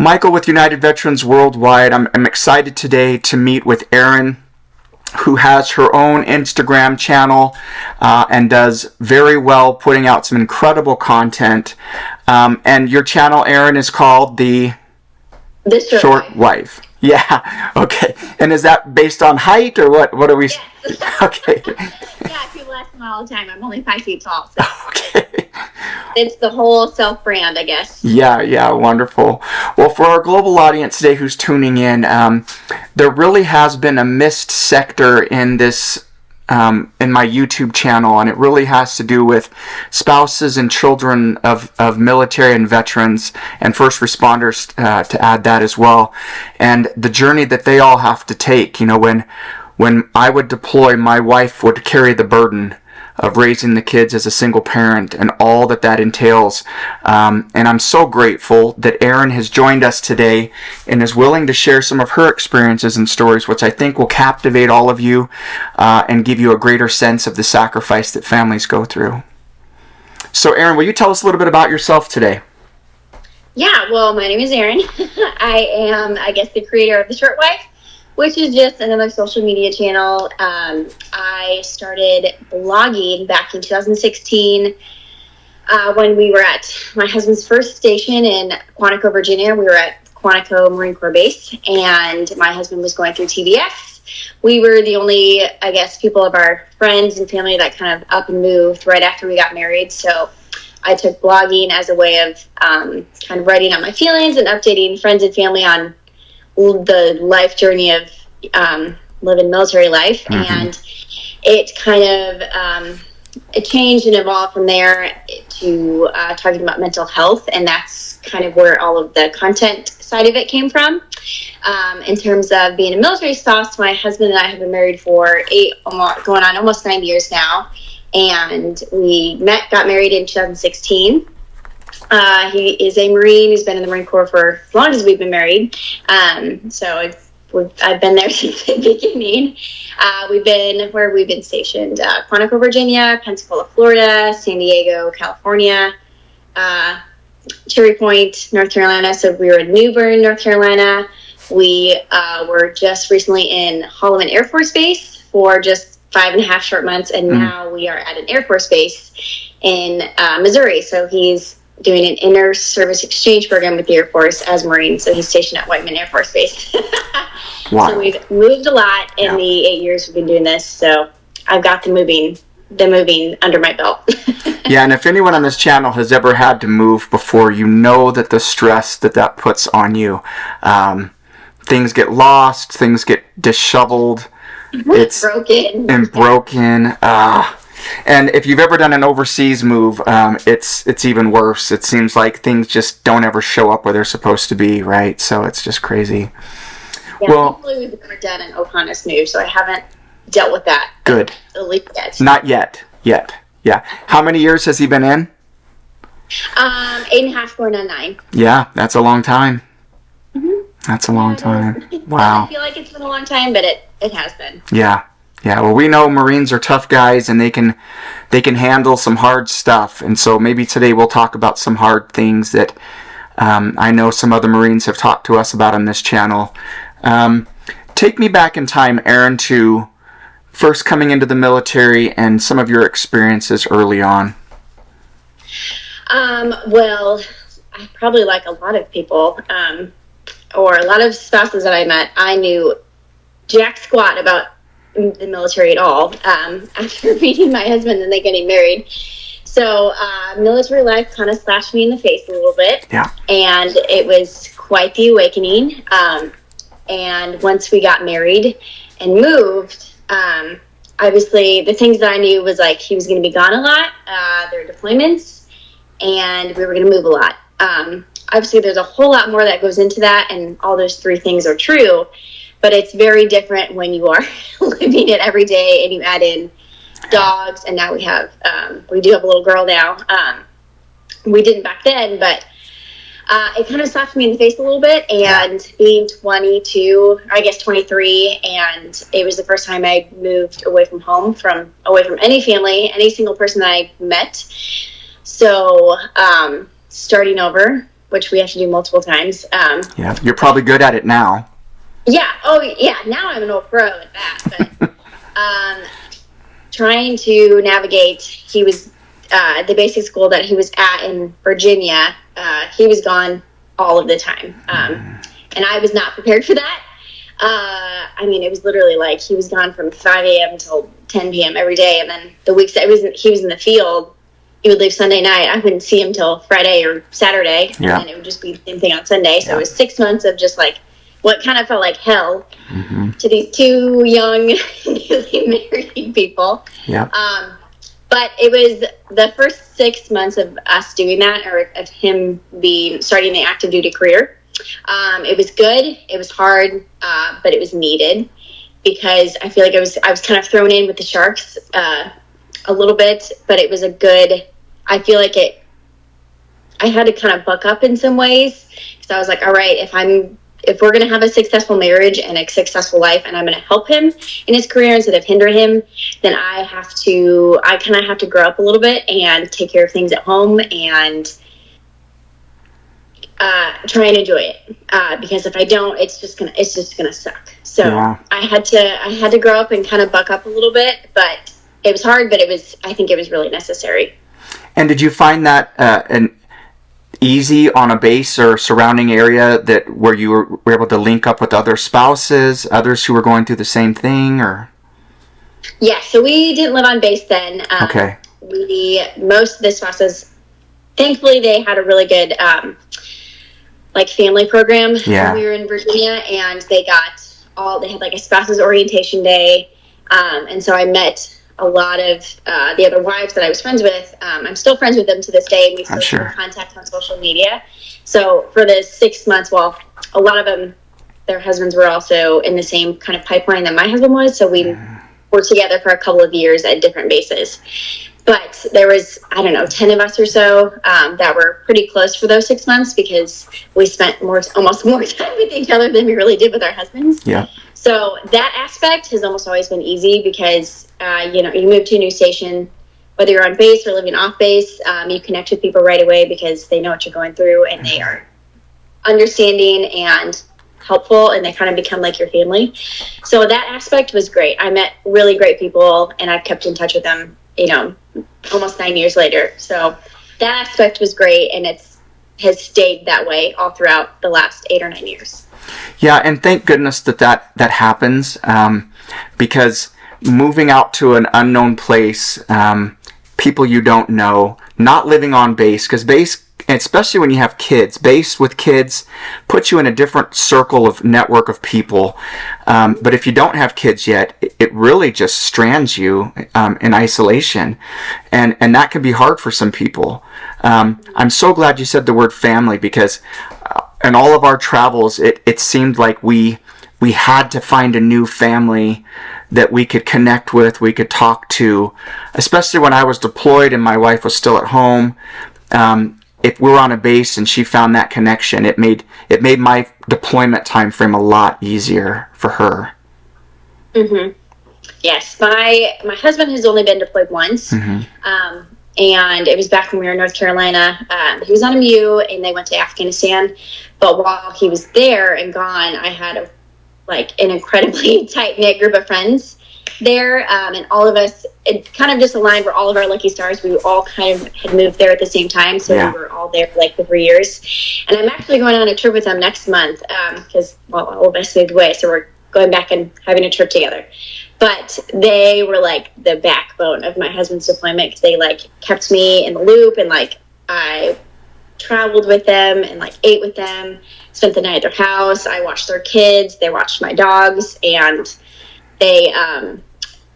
Michael with United Veterans Worldwide. I'm excited today to meet with Erin, who has her own Instagram channel and does very well, putting out some incredible content. And your channel, Erin, is called The Theshortwife. Yeah. Okay. And is that based on height or what? What are we? Yes. Okay. Yeah, people ask me all the time. I'm only 5 feet tall. So. Okay. It's the whole self-brand, I guess. Yeah, wonderful. Well, for our global audience today who's tuning in, there really has been a missed sector in this, in my YouTube channel, and it really has to do with spouses and children of military and veterans and first responders, to add that as well, and the journey that they all have to take. You know, when I would deploy, my wife would carry the burden of raising the kids as a single parent and all that entails. And I'm so grateful that Erin has joined us today and is willing to share some of her experiences and stories, which I think will captivate all of you and give you a greater sense of the sacrifice that families go through. So Erin, will you tell us a little bit about yourself today? Yeah, well, my name is Erin. I am, I guess, the creator of Theshortwife, which is just another social media channel. I started blogging back in 2016 when we were at my husband's first station in Quantico, Virginia. We were at Quantico Marine Corps Base, and my husband was going through TBS. We were the only, I guess, people of our friends and family that kind of up and moved right after we got married. So I took blogging as a way of kind of writing out my feelings and updating friends and family on the life journey of living military life. Mm-hmm. And it kind of it changed and evolved from there to talking about mental health, and that's kind of where all of the content side of it came from. In terms of being a military spouse, my husband and I have been married for going on almost 9 years now, and we got married in 2016. He is a Marine. He's been in the Marine Corps for as long as we've been married. So I've been there since the beginning. We've been stationed? Quantico, Virginia, Pensacola, Florida, San Diego, California, Cherry Point, North Carolina. So we were in New Bern, North Carolina. We were just recently in Holloman Air Force Base for just 5.5 short months. And now we are at an Air Force base in Missouri. So he's doing an inter-service exchange program with the Air Force as Marine. So he's stationed at Whiteman Air Force Base. Wow. So we've moved a lot in the 8 years we've been doing this. So I've got the moving under my belt. Yeah, and if anyone on this channel has ever had to move before, you know that the stress that puts on you. Things get lost, things get disheveled. It's broken. And if you've ever done an overseas move, it's even worse. It seems like things just don't ever show up where they're supposed to be, right? So it's just crazy. Yeah, well, thankfully we've never done an honest move, so I haven't dealt with that. Good. At least yet. Not yet. Yeah. How many years has he been in? 8.5 going on 9. Yeah, that's a long time. Mm-hmm. That's a long time. Wow. I feel like it's been a long time, but it has been. Yeah. Well, we know Marines are tough guys, and they can handle some hard stuff. And so maybe today we'll talk about some hard things that I know some other Marines have talked to us about on this channel. Take me back in time, Erin, to first coming into the military and some of your experiences early on. Well, I probably, like a lot of people, or a lot of spouses that I met, I knew jack squat about the military at all after meeting my husband and then getting married. So military life kind of slashed me in the face a little bit. Yeah. And it was quite the awakening. And once we got married and moved, obviously the things that I knew was like he was going to be gone a lot, their deployments, and we were going to move a lot. Obviously there's a whole lot more that goes into that, and all those 3 things are true. But it's very different when you are living it every day and you add in dogs. And now we do have a little girl now. We didn't back then, but it kind of slapped me in the face a little bit. And being 22, I guess 23, and it was the first time I moved away from home, away from any family, any single person that I met. So starting over which we have to do multiple times. Yeah, you're probably good at it now. Yeah. Oh, yeah. Now I'm an old pro at that. But trying to navigate, he was the basic school that he was at in Virginia. He was gone all of the time, and I was not prepared for that. I mean, it was literally like he was gone from 5 a.m. until 10 p.m. every day, and then the weeks that he was in the field, he would leave Sunday night. I wouldn't see him till Friday or Saturday, and then it would just be the same thing on Sunday. So it was 6 months of just like what kind of felt like hell to these two young, newly married people. Yeah. But it was the first 6 months of us doing that, or of him starting the active duty career. It was good. It was hard, but it was needed because I feel like I was kind of thrown in with the Sharks a little bit, but it was a good. I feel like I had to kind of buck up in some ways because I was like, all right, if we're going to have a successful marriage and a successful life, and I'm going to help him in his career instead of hinder him, then I kind of have to grow up a little bit and take care of things at home and try and enjoy it, because if I don't, it's just gonna suck. So I had to grow up and kind of buck up a little bit, but it was hard, but I think it was really necessary. And did you find that an easy on a base or surrounding area where you were able to link up with other spouses, others who were going through the same thing, or? Yeah, so we didn't live on base then. Okay. Most of the spouses, thankfully, they had a really good family program when we were in Virginia, and they had like a spouses orientation day, and so I met a lot of the other wives that I was friends with. I'm still friends with them to this day, and we still keep in contact on social media. So for the 6 months, well, a lot of them, their husbands were also in the same kind of pipeline that my husband was, so we were together for a couple of years at different bases. But there was, 10 of us or so that were pretty close for those 6 months because we spent almost more time with each other than we really did with our husbands. Yeah. So that aspect has almost always been easy because, you move to a new station, whether you're on base or living off base, you connect with people right away because they know what you're going through and they are understanding and helpful, and they kind of become like your family. So that aspect was great. I met really great people, and I've kept in touch with them, almost 9 years later. So that aspect was great, and has stayed that way all throughout the last 8 or 9 years. Yeah, and thank goodness that happens, because moving out to an unknown place, people you don't know, not living on base, because base, especially when you have kids, base with kids puts you in a different network of people. But if you don't have kids yet, it really just strands you in isolation. And that can be hard for some people. I'm so glad you said the word family, because in all of our travels, it seemed like we had to find a new family that we could connect with, we could talk to, especially when I was deployed and my wife was still at home. If we were on a base and she found that connection, it made my deployment time frame a lot easier for her. Mm-hmm. Yes, my husband has only been deployed once, and it was back when we were in North Carolina. He was on a MU, and they went to Afghanistan. But while he was there and gone, I had an incredibly tight-knit group of friends there, and all of us, it kind of just aligned. We're all of our lucky stars. We all kind of had moved there at the same time, so we were all there for 3 years. And I'm actually going on a trip with them next month because all of us moved away, so we're going back and having a trip together. But they were the backbone of my husband's deployment because they kept me in the loop, and I traveled with them and ate with them, spent the night at their house. I watched their kids, they watched my dogs, and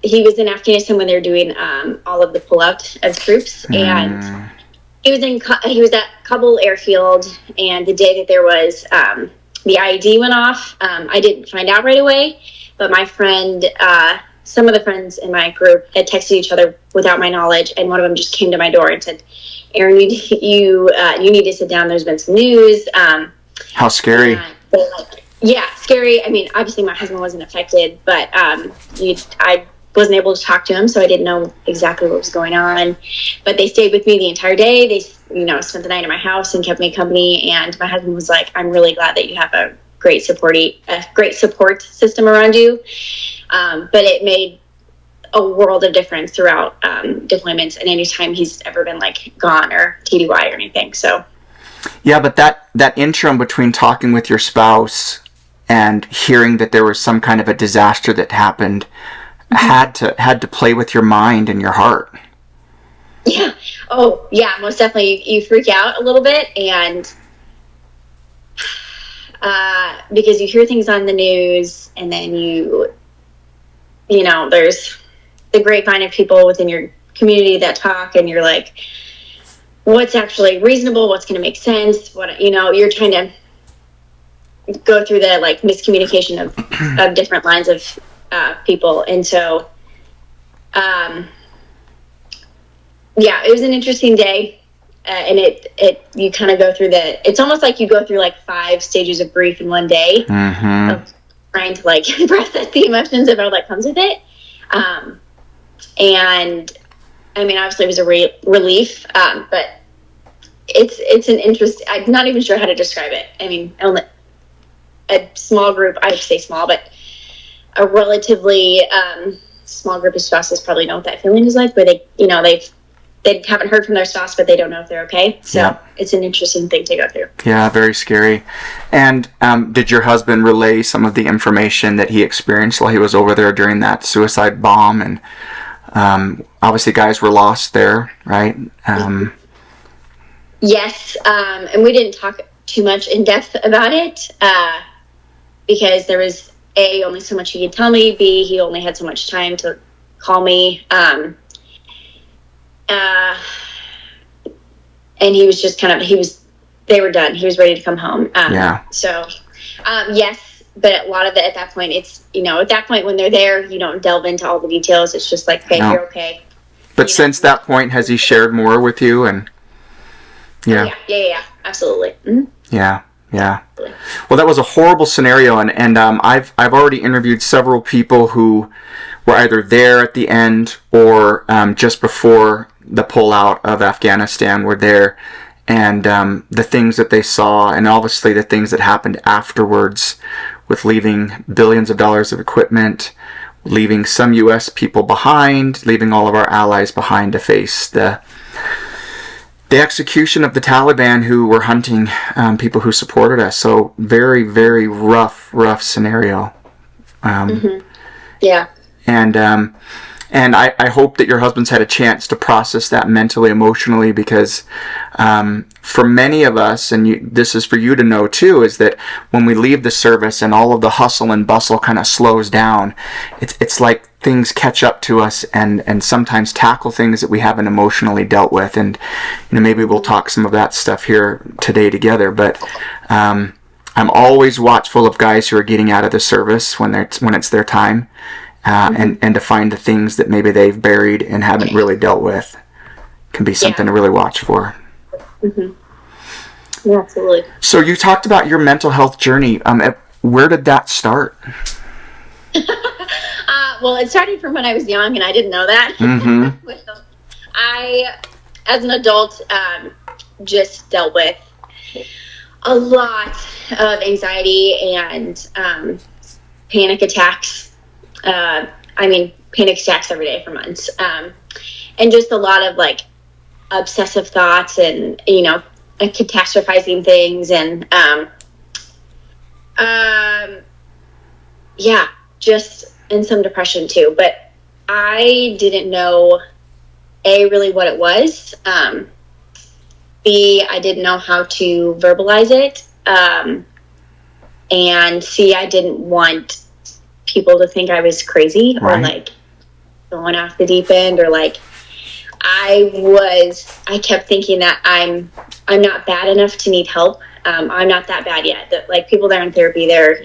he was in Afghanistan when they were doing all of the pullout of troops, and he was at Kabul airfield, and the day that there was the IED went off, I didn't find out right away, but my friend, some of the friends in my group had texted each other without my knowledge, and one of them just came to my door and said, "Erin, you need to sit down. There's been some news." How scary! Yeah, scary. I mean, obviously my husband wasn't affected, but I wasn't able to talk to him, so I didn't know exactly what was going on. But they stayed with me the entire day. spent the night at my house and kept me company. And my husband was like, I'm really glad that you have a great support system around you. But it made a world of difference throughout deployments and anytime he's ever been like gone or TDY or anything. So yeah, but that interim between talking with your spouse and hearing that there was some kind of a disaster that happened had to play with your mind and your heart. Yeah. Oh yeah, most definitely. You freak out a little bit, and because you hear things on the news, and then there's the grapevine of people within your community that talk, and you're like, what's actually reasonable? What's going to make sense? You're trying to go through the like miscommunication of different lines of people. And so, it was an interesting day. And you kind of go through it's almost like you go through like 5 stages of grief in one day, of trying to like process the emotions of all that comes with it. And I mean, obviously it was a relief, but it's an interest. I'm not even sure how to describe it. I mean, a small group, I would say small, but a relatively small group of spouses probably know what that feeling is like, where they haven't heard from their spouse, but they don't know if they're okay. So It's an interesting thing to go through. Yeah, very scary. And did your husband relay some of the information that he experienced while he was over there during that suicide bomb? And obviously guys were lost there, right? Yes, and we didn't talk too much in depth about it because there was A, only so much he could tell me, B, he only had so much time to call me. And he was just they were done. He was ready to come home. So, yes, but a lot of it at that point, it's, at that point when they're there, you don't delve into all the details. It's just like, okay, you're okay. But since that point, has he shared more with you? And yeah, absolutely. Mm-hmm. Yeah. Well, that was a horrible scenario, and I've already interviewed several people who were either there at the end or just before the pullout of Afghanistan were there, and the things that they saw, and obviously the things that happened afterwards, with leaving billions of dollars of equipment, leaving some U.S. people behind, leaving all of our allies behind to face the execution of the Taliban who were hunting people who supported us. So very, very rough scenario. Yeah. And I hope that your husband's had a chance to process that mentally, emotionally, because for many of us, and this is for you to know too, is that when we leave the service and all of the hustle and bustle kind of slows down, it's like things catch up to us and sometimes tackle things that we haven't emotionally dealt with. And maybe we'll talk some of that stuff here today together. But I'm always watchful of guys who are getting out of the service when it's their time. And to find the things that maybe they've buried and haven't really dealt with can be something to really watch for. Yeah, absolutely. So you talked about your mental health journey. Where did that start? Well, it started from when I was young, and I didn't know that. I, as an adult, just dealt with a lot of anxiety and panic attacks. Panic attacks every day for months. And just a lot of like obsessive thoughts and, catastrophizing things and, just in some depression too. But I didn't know really what it was. B, I didn't know how to verbalize it. And C, I didn't want people to think I was crazy or like going off the deep end, or like I kept thinking that I'm not bad enough to need help. I'm not that bad yet. That like people that are in therapy, they're,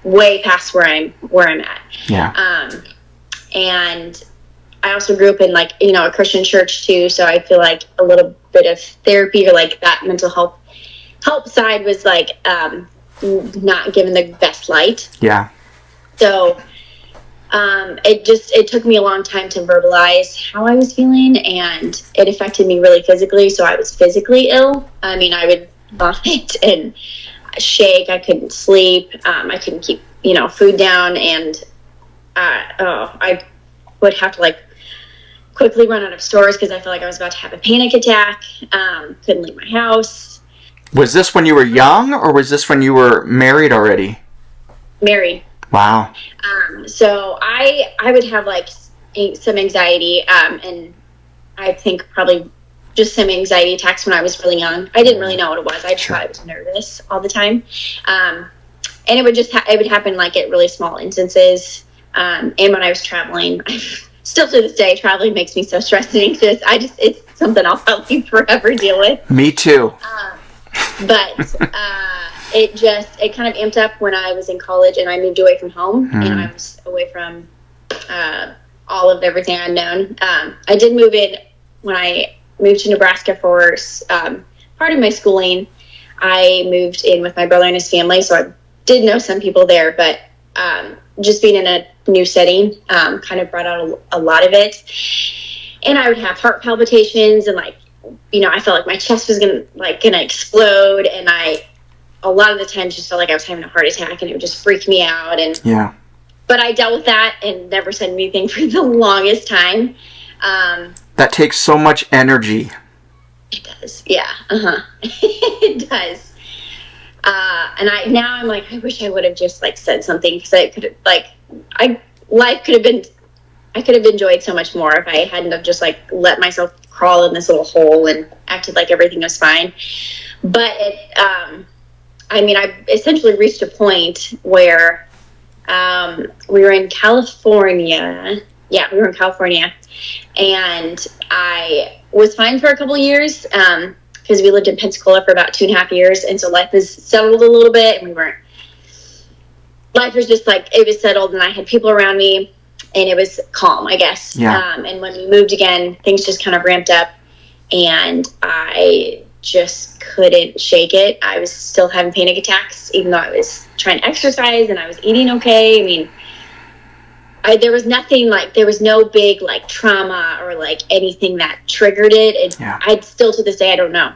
way past where I'm at. Yeah. And I also grew up in like, a Christian church too. So I feel like a little bit of therapy or like that mental help side was like, not given the best light. Yeah. So, it took me a long time to verbalize how I was feeling, and it affected me really physically. So I was physically ill. I mean, I would vomit and shake. I couldn't sleep. I couldn't keep, food down, and I would have to like quickly run out of stores because I felt like I was about to have a panic attack. Couldn't leave my house. Was this when you were young, or was this when you were married already? Married. Wow. So I would have like some anxiety, and I think probably just some anxiety attacks when I was really young. I didn't really know what it was. I just thought I was nervous all the time. And it would just it would happen like at really small instances. And when I was traveling, still to this day, traveling makes me so stressed and anxious. It's something I'll probably forever deal with. Me too. But it kind of amped up when I was in college and I moved away from home, and I was away from all of everything I'd known. I did move in when I moved to Nebraska for part of my schooling. I moved in with my brother and his family, so I did know some people there, but just being in a new setting kind of brought out a lot of it. And I would have heart palpitations, and I felt like my chest was gonna explode, and a lot of the times just felt like I was having a heart attack, and it would just freak me out. And but I dealt with that and never said anything for the longest time. That takes so much energy. It does, yeah. It does. And I'm like, I wish I would have just said something, because I could have life could have been. I could have enjoyed so much more if I hadn't have just let myself crawl in this little hole and acted like everything was fine. But I essentially reached a point where we were in California. Yeah, we were in California, and I was fine for a couple of years because we lived in Pensacola for about 2.5 years, and so life was settled a little bit, and life was just it was settled, and I had people around me, and it was calm, I guess. Yeah. And when we moved again, things just kind of ramped up, and I just couldn't shake it. I was still having panic attacks, even though I was trying to exercise and I was eating okay. I mean, there was nothing there was no big trauma or anything that triggered it. I still to this day, I don't know.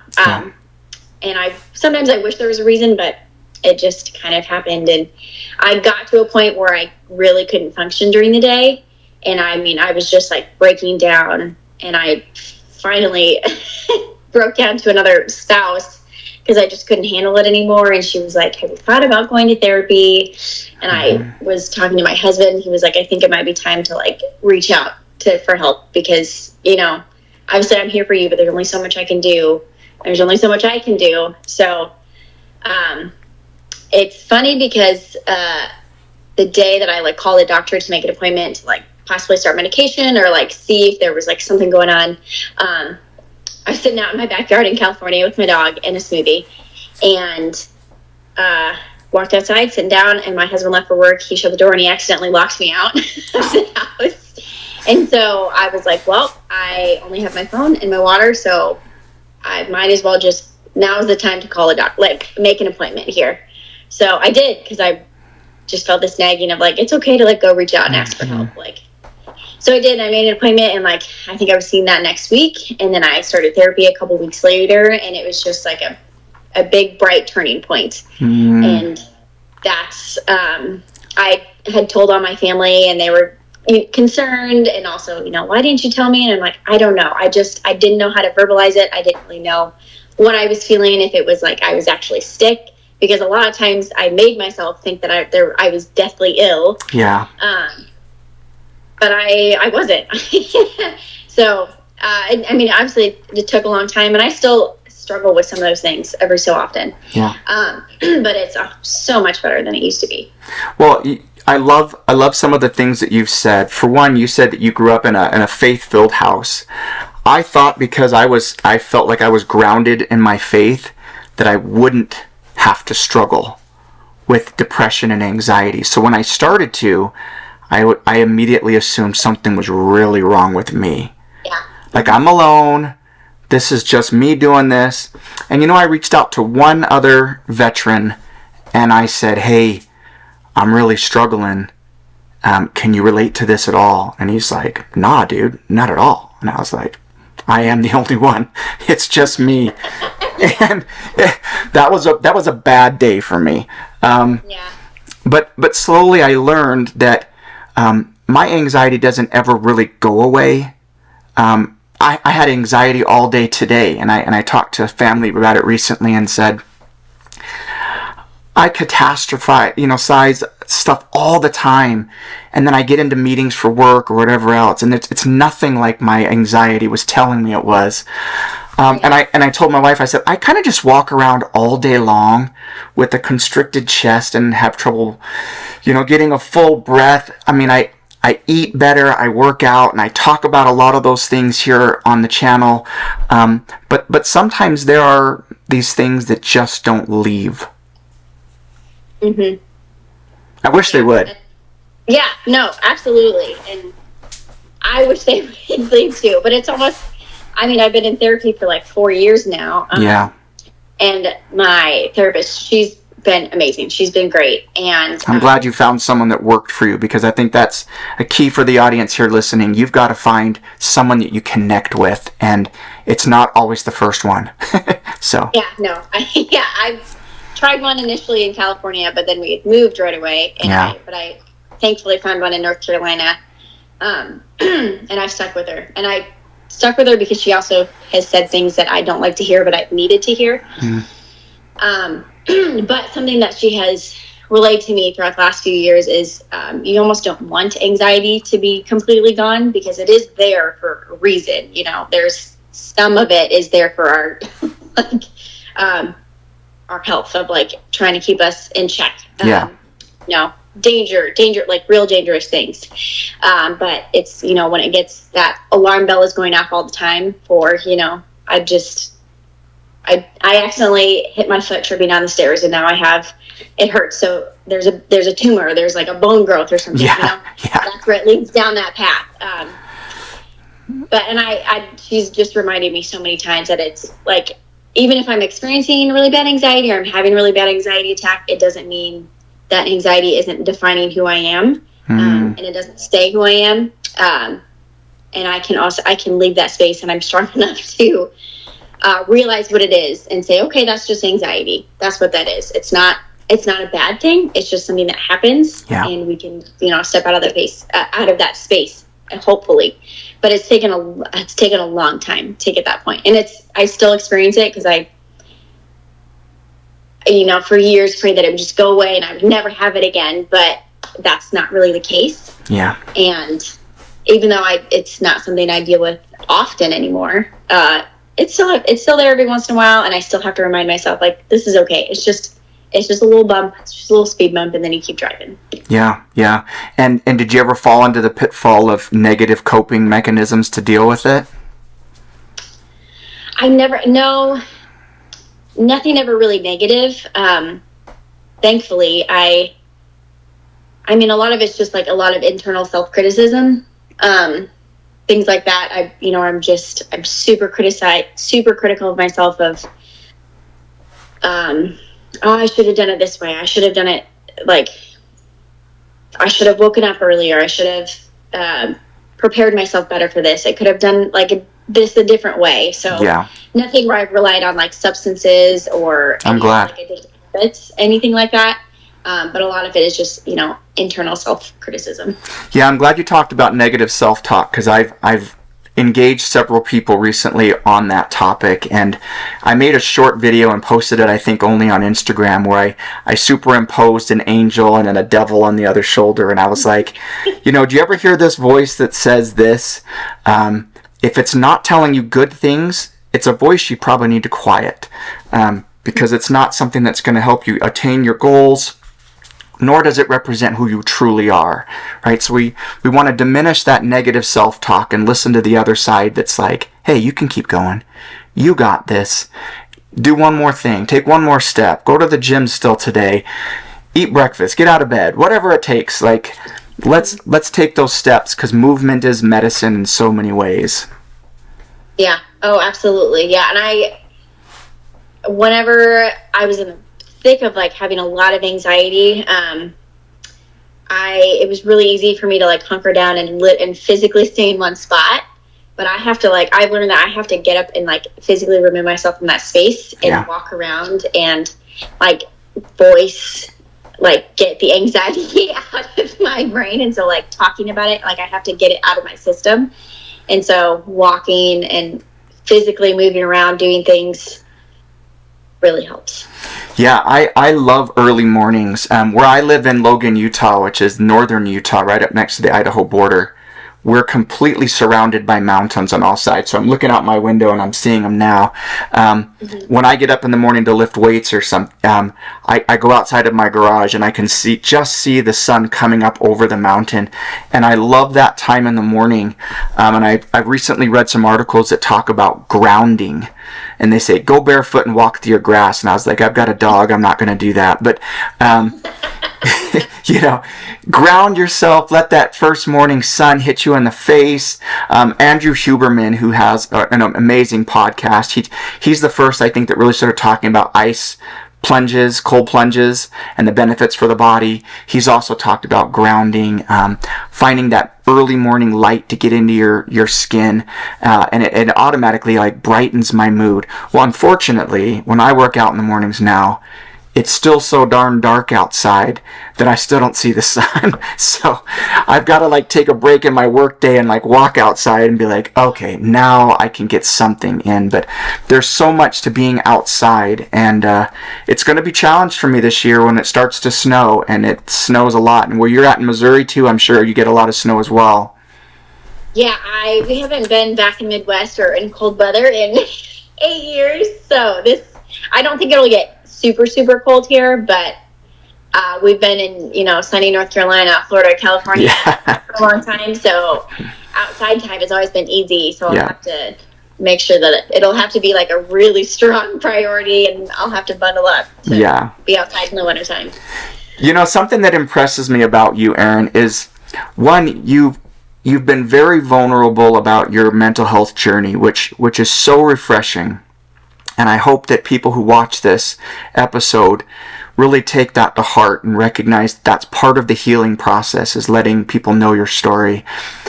And sometimes I wish there was a reason, but it just kind of happened. And I got to a point where I really couldn't function during the day. And I was just breaking down, and I finally broke down to another spouse because I just couldn't handle it anymore. And she was like, have you thought about going to therapy? And I was talking to my husband. He was like, I think it might be time to reach out for help, because, obviously I'm here for you, but there's only so much I can do. There's only so much I can do. So, it's funny because, the day that I called the doctor to make an appointment to possibly start medication or see if there was something going on, I was sitting out in my backyard in California with my dog and a smoothie, and walked outside, sitting down, and my husband left for work. He shut the door and he accidentally locked me out of the house. And so I was like, well, I only have my phone and my water, so I might as well now is the time to call a doctor, make an appointment here. So I did, because I just felt this nagging of it's okay to go reach out and ask for help. So I did. I made an appointment, and I think I was seeing that next week. And then I started therapy a couple weeks later, and it was just a big, bright turning point. And that's, I had told all my family, and they were concerned, and also, why didn't you tell me? And I'm like, I don't know. I didn't know how to verbalize it. I didn't really know what I was feeling, if it was I was actually sick, because a lot of times I made myself think that I was deathly ill. Yeah. But I wasn't. So, obviously it took a long time, and I still struggle with some of those things every so often. Yeah. But it's so much better than it used to be. Well, I love some of the things that you've said. For one, you said that you grew up in a faith-filled house. I thought because I felt like I was grounded in my faith that I wouldn't have to struggle with depression and anxiety. So when I started to, I immediately assumed something was really wrong with me. Yeah. I'm alone. This is just me doing this. And I reached out to one other veteran, and I said, hey, I'm really struggling. can you relate to this at all? And he's like, nah, dude, not at all. And I was like, I am the only one. It's just me. And that was a bad day for me. Yeah. But slowly I learned that my anxiety doesn't ever really go away. I had anxiety all day today, and I talked to family about it recently and said, I catastrophize, size stuff all the time, and then I get into meetings for work or whatever else, and it's nothing like my anxiety was telling me it was. And I told my wife, I said, I kind of just walk around all day long with a constricted chest and have trouble, getting a full breath. I mean, I eat better, I work out, and I talk about a lot of those things here on the channel. But sometimes there are these things that just don't leave. Mm-hmm. I wish they would. Yeah, no, absolutely. And I wish they would leave too. But it's almost, I've been in therapy for like 4 years now. Yeah. And my therapist, she's been amazing. She's been great. And I'm glad you found someone that worked for you, because I think that's a key for the audience here listening. You've got to find someone that you connect with, and it's not always the first one. So. Yeah, no. I've tried one initially in California, but then we had moved right away. And I thankfully found one in North Carolina. And I've stuck with her. And I stuck with her because she also has said things that I don't like to hear, but I needed to hear. But something that she has relayed to me throughout the last few years is you almost don't want anxiety to be completely gone, because it is there for a reason. There's some of it is there for our our health, of like trying to keep us in check. Danger, like real dangerous things. But it's, when it gets that alarm bell is going off all the time for, I accidentally hit my foot tripping down the stairs, and now it hurts. So there's a tumor, there's like a bone growth or something, that's where it leads down that path. She's just reminded me so many times that it's like, even if I'm experiencing really bad anxiety or I'm having a really bad anxiety attack, it doesn't mean that anxiety isn't defining who I am. And it doesn't stay who I am. And I can leave that space, and I'm strong enough to realize what it is and say, okay, that's just anxiety. That's what that is. It's not a bad thing. It's just something that happens, and we can, step out of that space, hopefully. But it's taken a long time to get that point. And I still experience it, because I for years prayed that it would just go away and I would never have it again, but that's not really the case. Yeah. And even though it's not something I deal with often anymore, it's still there every once in a while, and I still have to remind myself, like, this is okay. It's just a little bump. It's just a little speed bump, and then you keep driving. Yeah. And did you ever fall into the pitfall of negative coping mechanisms to deal with it? No, nothing ever really negative. Thankfully, a lot of it's just like a lot of internal self-criticism. Things like that. I'm super critical of myself of, I should have done it this way. I should have done it, like, I should have woken up earlier. I should have prepared myself better for this. I could have done this a different way. So nothing where I've relied on like substances or habits, anything like that. But a lot of it is just, internal self-criticism. Yeah, I'm glad you talked about negative self-talk, because I've engaged several people recently on that topic, and I made a short video and posted it, I think, only on Instagram, where I superimposed an angel and then a devil on the other shoulder, and I was like, do you ever hear this voice that says this? If it's not telling you good things, it's a voice you probably need to quiet, because it's not something that's going to help you attain your goals, nor does it represent who you truly are, right? So we want to diminish that negative self-talk and listen to the other side that's like, hey, you can keep going. You got this. Do one more thing. Take one more step. Go to the gym still today. Eat breakfast. Get out of bed. Whatever it takes. Like, let's take those steps, because movement is medicine in so many ways. Yeah. Oh, absolutely. Yeah. And whenever I was in the thick of like having a lot of anxiety, it was really easy for me to like hunker down and physically stay in one spot. But I have to I've learned that I have to get up and like physically remove myself from that space and walk around and like voice, like get the anxiety out of my brain. And so like talking about it, like I have to get it out of my system. And so walking and physically moving around, doing things really helps. Yeah, I love early mornings. Where I live in Logan, Utah, which is northern Utah, right up next to the Idaho border, we're completely surrounded by mountains on all sides. So I'm looking out my window and I'm seeing them now. When I get up in the morning to lift weights or something, I go outside of my garage and I can see the sun coming up over the mountain. And I love that time in the morning. And I've recently read some articles that talk about grounding. And they say, go barefoot and walk through your grass. And I was like, I've got a dog. I'm not going to do that. But, ground yourself. Let that first morning sun hit you in the face. Andrew Huberman, who has an amazing podcast, he's the first, I think, that really started talking about ice plunges, cold plunges, and the benefits for the body. He's also talked about grounding, finding that early morning light to get into your skin, and it automatically like brightens my mood. Well, unfortunately, when I work out in the mornings now, it's still so darn dark outside that I still don't see the sun. So I've got to like take a break in my work day and like walk outside and be like, okay, now I can get something in. But there's so much to being outside, and it's going to be challenged for me this year when it starts to snow, and it snows a lot. And where you're at in Missouri too, I'm sure you get a lot of snow as well. Yeah, we haven't been back in Midwest or in cold weather in 8 years. So I don't think it'll get super, super cold here, but we've been in, sunny North Carolina, Florida, California for a long time. So outside time has always been easy. So I'll have to make sure that it'll have to be like a really strong priority, and I'll have to bundle up to be outside in the wintertime. Something that impresses me about you, Erin, is one, you've been very vulnerable about your mental health journey, which is so refreshing. And I hope that people who watch this episode really take that to heart and recognize that's part of the healing process, is letting people know your story.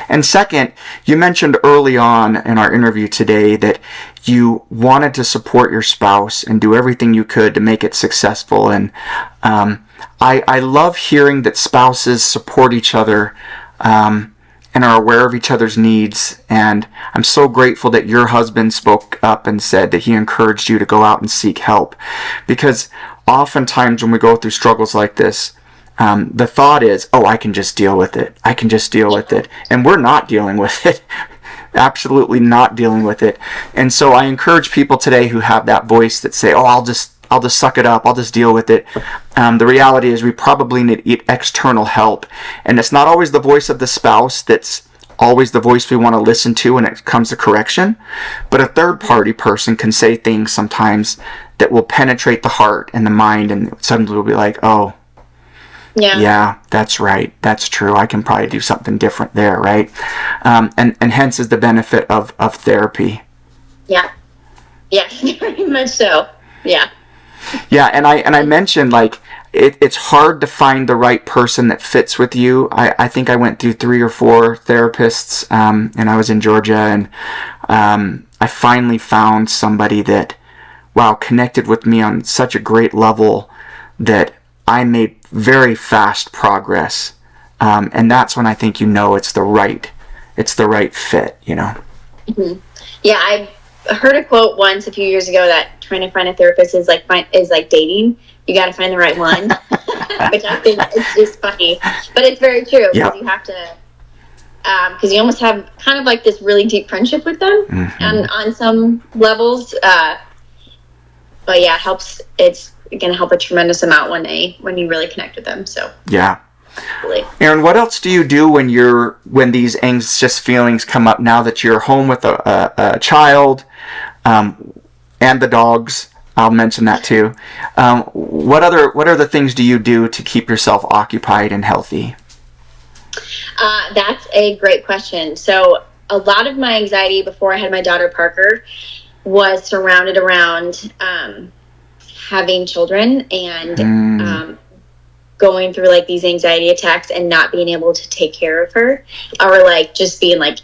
And second, you mentioned early on in our interview today that you wanted to support your spouse and do everything you could to make it successful. And I love hearing that spouses support each other and are aware of each other's needs. And I'm so grateful that your husband spoke up and said that he encouraged you to go out and seek help. Because oftentimes when we go through struggles like this, the thought is, oh, I can just deal with it. I can just deal with it. And we're not dealing with it. Absolutely not dealing with it. And so I encourage people today who have that voice that say, oh, I'll just suck it up. I'll just deal with it. The reality is we probably need external help. And it's not always the voice of the spouse that's always the voice we want to listen to when it comes to correction. But a third-party person can say things sometimes that will penetrate the heart and the mind, and suddenly we'll be like, oh, yeah, that's right. That's true. I can probably do something different there, right? And hence is the benefit of therapy. Yeah. Yeah, very much so. Yeah. Yeah, and I mentioned, like, it's hard to find the right person that fits with you. I think I went through 3 or 4 therapists, and I was in Georgia, and I finally found somebody that, connected with me on such a great level that I made very fast progress. And that's when I think it's the right fit, Mm-hmm. Yeah, I heard a quote once a few years ago that trying to find a therapist is like dating. You got to find the right one, which I think is just funny, but it's very true because you have to, because you almost have kind of like this really deep friendship with them, on some levels. But yeah, it helps. It's going to help a tremendous amount when you really connect with them. So yeah. Really. Erin, what else do you do when these anxious feelings come up now that you're home with a child, and the dogs? I'll mention that too. What other things do you do to keep yourself occupied and healthy? That's a great question. So a lot of my anxiety before I had my daughter Parker was surrounded around having children and going through like these anxiety attacks and not being able to take care of her, or like just being like,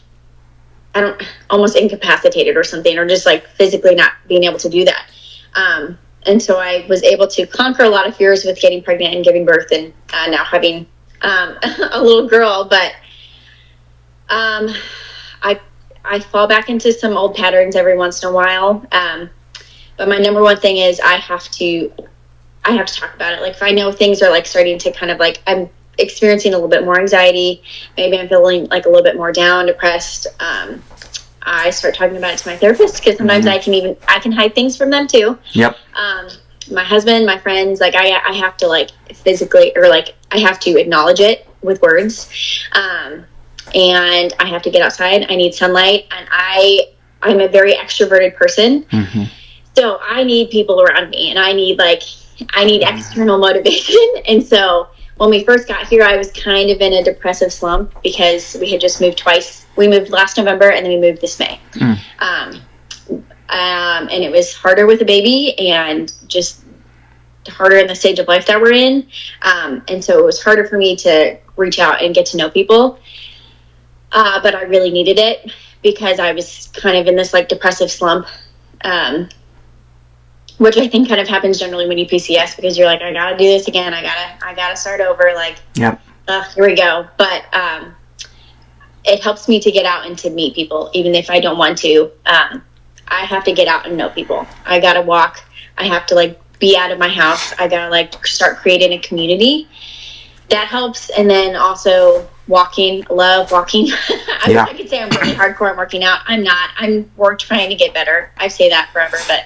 almost incapacitated or something, or just like physically not being able to do that. And so I was able to conquer a lot of fears with getting pregnant and giving birth, and now having a little girl. But I fall back into some old patterns every once in a while. But my number one thing is I have to talk about it. Like if I know things are like starting to kind of like, I'm experiencing a little bit more anxiety, maybe I'm feeling like a little bit more down, depressed, I start talking about it to my therapist, because sometimes I can hide things from them too. Yep. My husband, my friends, like I have to like physically, or like I have to acknowledge it with words. And I have to get outside. I need sunlight, and I'm a very extroverted person. Mm-hmm. So I need people around me, and I need external motivation. And so when we first got here, I was kind of in a depressive slump because we had just moved twice. We moved last November, and then we moved this May. And it was harder with a baby, and just harder in the stage of life that we're in. And so it was harder for me to reach out and get to know people. But I really needed it, because I was kind of in this like depressive slump, which I think kind of happens generally when you PCS, because you're like, I gotta do this again. I gotta start over. Like, yep. Here we go. But it helps me to get out and to meet people, even if I don't want to. I have to get out and know people. I gotta walk. I have to like be out of my house. I gotta like start creating a community. That helps. And then also walking. I love walking. I could say I'm really hardcore at working out. I'm not. We're trying to get better. I say that forever, but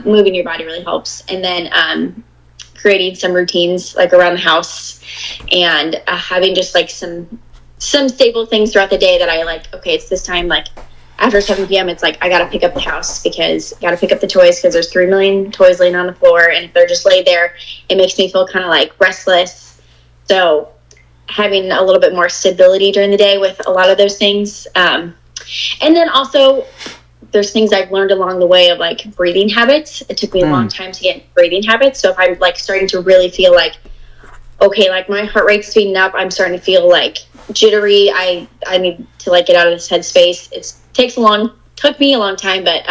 moving your body really helps. And then creating some routines like around the house, and having just like some stable things throughout the day that I like, okay, it's this time, like after 7 p.m. it's like I gotta pick up the house, because I gotta pick up the toys, because there's 3 million toys laying on the floor, and if they're just laid there, it makes me feel kind of like restless. So having a little bit more stability during the day with a lot of those things. And then also there's things I've learned along the way of like breathing habits. It took me a long time to get breathing habits. So if I'm like starting to really feel like, okay, like my heart rate's speeding up, I'm starting to feel like jittery, I need to like get out of this headspace. It took me a long time, but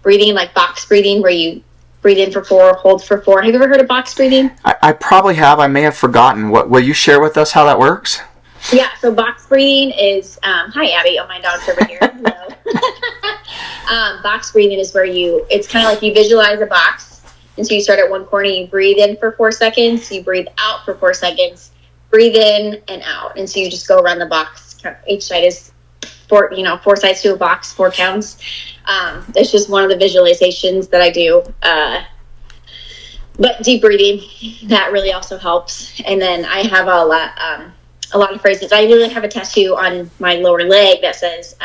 breathing, like box breathing, where you breathe in for 4, hold for 4. Have you ever heard of box breathing? I probably have. I may have forgotten. What will you share with us how that works? Yeah, so box breathing is hi Abby, my dog's over here. Hello. Box breathing is where it's kind of like you visualize a box, and so you start at one corner, you breathe in for 4 seconds, you breathe out for 4 seconds, breathe in and out, and so you just go around the box. Each side is 4 sides to a box, 4 counts. It's just one of the visualizations that I do. But deep breathing, that really also helps. And then I have a lot of phrases. I literally have a tattoo on my lower leg that says,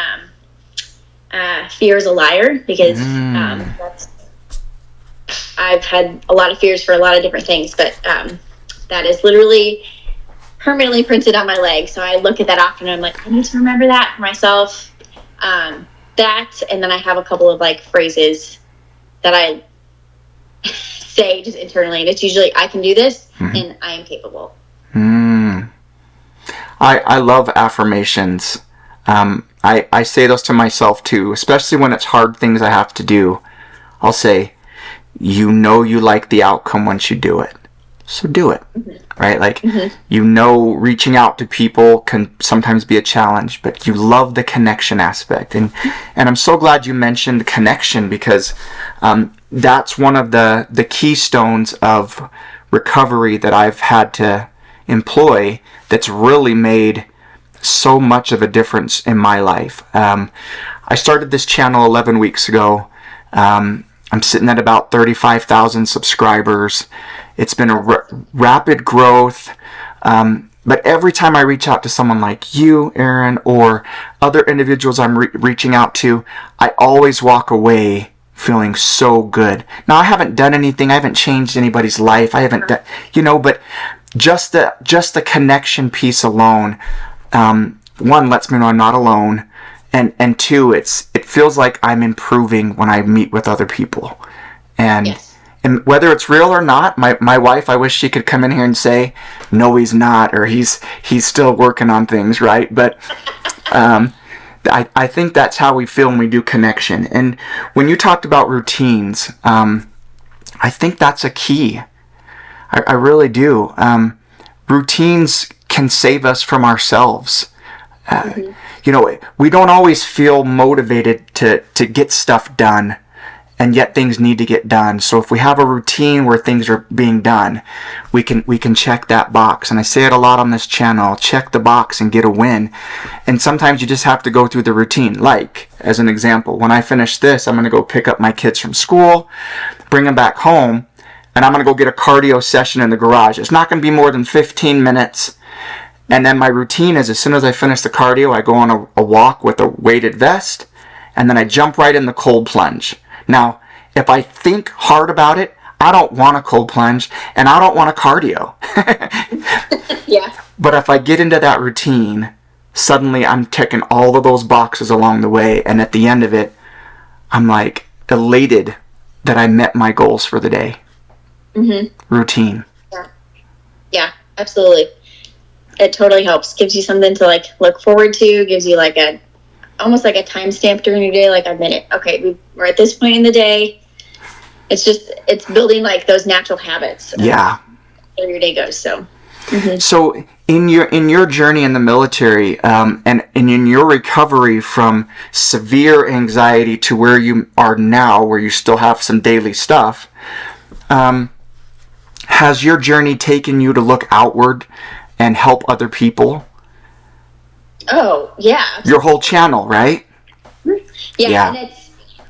fear is a liar, because I've had a lot of fears for a lot of different things, but that is literally permanently printed on my leg. So I look at that often, and I'm like, I need to remember that for myself. That, and then I have a couple of like phrases that I say just internally, and it's usually, I can do this, and I am capable. I love affirmations. I say those to myself too, especially when it's hard things I have to do. I'll say, you like the outcome once you do it, so do it. Right? Like, reaching out to people can sometimes be a challenge, but you love the connection aspect. And I'm so glad you mentioned connection, because that's one of the keystones of recovery that I've had to employ, that's really made so much of a difference in my life. I started this channel 11 weeks ago. I'm sitting at about 35,000 subscribers. It's been a rapid growth. But every time I reach out to someone like you, Erin, or other individuals I'm reaching out to, I always walk away feeling so good. Now, I haven't done anything. I haven't changed anybody's life. I haven't done, but just the connection piece alone, one, lets me know I'm not alone. And two, it feels like I'm improving when I meet with other people. And and whether it's real or not, my wife, I wish she could come in here and say, no, he's not, or he's still working on things, right? But I think that's how we feel when we do connection. And when you talked about routines, I think that's a key. I really do. Routines can save us from ourselves. We don't always feel motivated to get stuff done, and yet things need to get done. So if we have a routine where things are being done, we can check that box. And I say it a lot on this channel, check the box and get a win. And sometimes you just have to go through the routine. Like, as an example, when I finish this, I'm going to go pick up my kids from school, bring them back home, and I'm going to go get a cardio session in the garage. It's not going to be more than 15 minutes. And then my routine is, as soon as I finish the cardio, I go on a walk with a weighted vest, and then I jump right in the cold plunge. Now, if I think hard about it, I don't want a cold plunge, and I don't want a cardio. Yeah. But if I get into that routine, suddenly I'm ticking all of those boxes along the way, and at the end of it, I'm like elated that I met my goals for the day. Mm-hmm. Routine. Yeah, absolutely. It totally helps. Gives you something to like look forward to. Gives you like almost like a timestamp during your day, like a minute. Okay, we're at this point in the day. It's building like those natural habits. Yeah. Where your day goes. So. Mm-hmm. So in your journey in the military, and in your recovery from severe anxiety to where you are now, where you still have some daily stuff, has your journey taken you to look outward and help other people? Oh, yeah. Your whole channel, right? Yeah. And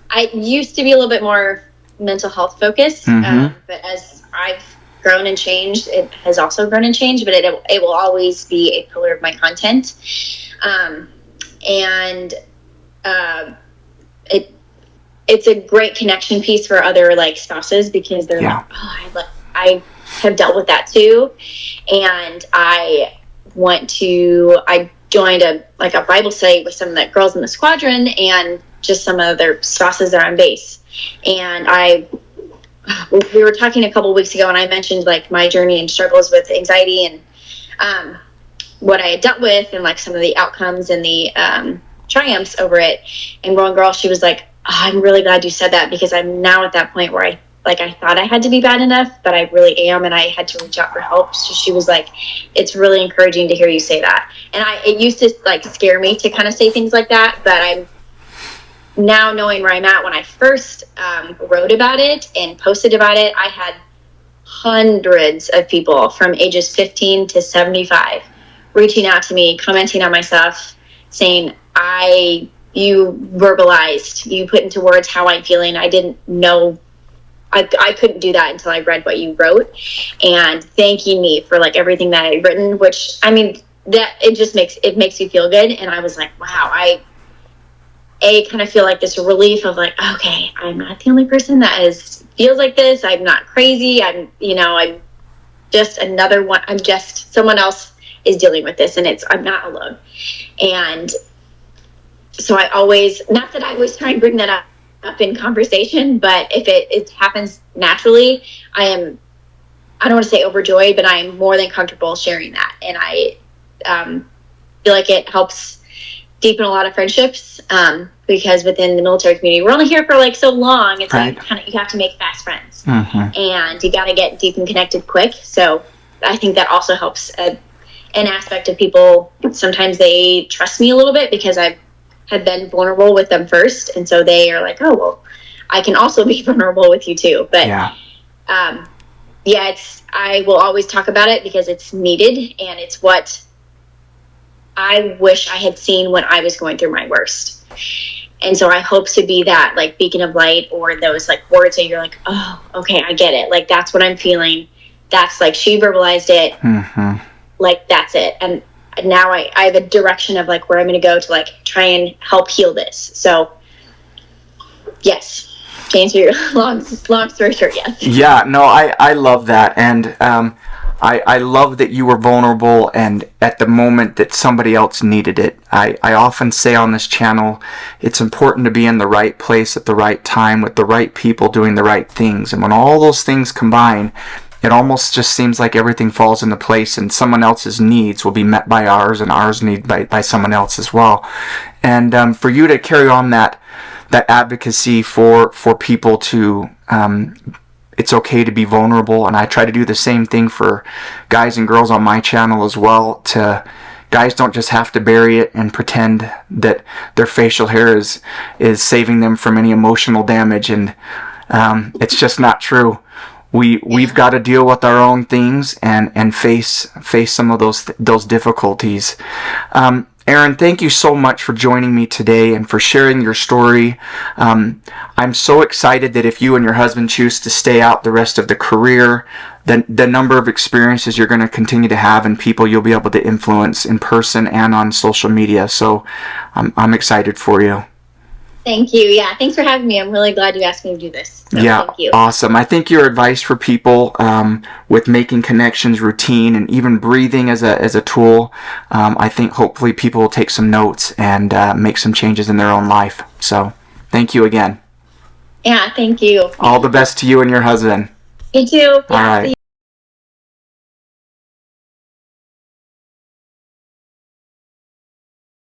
I used to be a little bit more mental health focused, but as I've grown and changed, it has also grown and changed, but it will always be a pillar of my content. It's a great connection piece for other like spouses, because they're like, oh, I have dealt with that too, and I joined a Bible study with some of the girls in the squadron and just some of their spouses that are on base. And we were talking a couple of weeks ago, and I mentioned like my journey and struggles with anxiety and what I had dealt with, and like some of the outcomes and the triumphs over it. And one girl, she was like, oh, I'm really glad you said that, because I'm now at that point where I thought I had to be bad enough, but I really am, and I had to reach out for help. So she was like, it's really encouraging to hear you say that. And it used to like scare me to kind of say things like that, but I'm now knowing where I'm at. When I first wrote about it and posted about it, I had hundreds of people from ages 15 to 75 reaching out to me, commenting on my stuff, saying, you verbalized, you put into words how I'm feeling. I didn't know, I couldn't do that until I read what you wrote, and thanking me for like everything that I'd written, which, I mean, that it makes me feel good. And I was like, wow, I kind of feel like this relief of like, okay, I'm not the only person that feels like this. I'm not crazy. I'm just another one. I'm just someone else is dealing with this, and I'm not alone. And so I always, not that I always try and bring that up in conversation, but if it happens naturally, I don't want to say overjoyed, but I'm more than comfortable sharing that. And I feel like it helps deepen a lot of friendships, because within the military community, we're only here for like so long. It's right. Like you have to make fast friends, and you got to get deep and connected quick. So I think that also helps an aspect of people. Sometimes they trust me a little bit because I've had been vulnerable with them first, and so they are like, oh, well, I can also be vulnerable with you too. But I will always talk about it because it's needed, and it's what I wish I had seen when I was going through my worst. And so I hope to be that like beacon of light, or those like words that you're like, oh, okay, I get it. Like, that's what I'm feeling. That's like, she verbalized it. Like, that's it. And now I have a direction of like where I'm going to go to like try and help heal this. So yes, to answer your long story short, yes. Yeah, no, I love that. And I love that you were vulnerable and at the moment that somebody else needed it. I often say on this channel, it's important to be in the right place at the right time with the right people doing the right things. And when all those things combine, it almost just seems like everything falls into place and someone else's needs will be met by ours and ours need by someone else as well. And for you to carry on that advocacy for people to it's okay to be vulnerable, and I try to do the same thing for guys and girls on my channel as well. Guys don't just have to bury it and pretend that their facial hair is saving them from any emotional damage, and it's just not true. We've got to deal with our own things and face some of those difficulties. Erin, thank you so much for joining me today and for sharing your story. I'm so excited that if you and your husband choose to stay out the rest of the career, the number of experiences you're going to continue to have and people you'll be able to influence in person and on social media. So I'm excited for you. Thank you. Yeah, thanks for having me. I'm really glad you asked me to do this. So yeah, thank you. Awesome. I think your advice for people with making connections routine and even breathing as a tool, I think hopefully people will take some notes and make some changes in their own life. So thank you again. Yeah, thank you. All the best to you and your husband. You too. All right.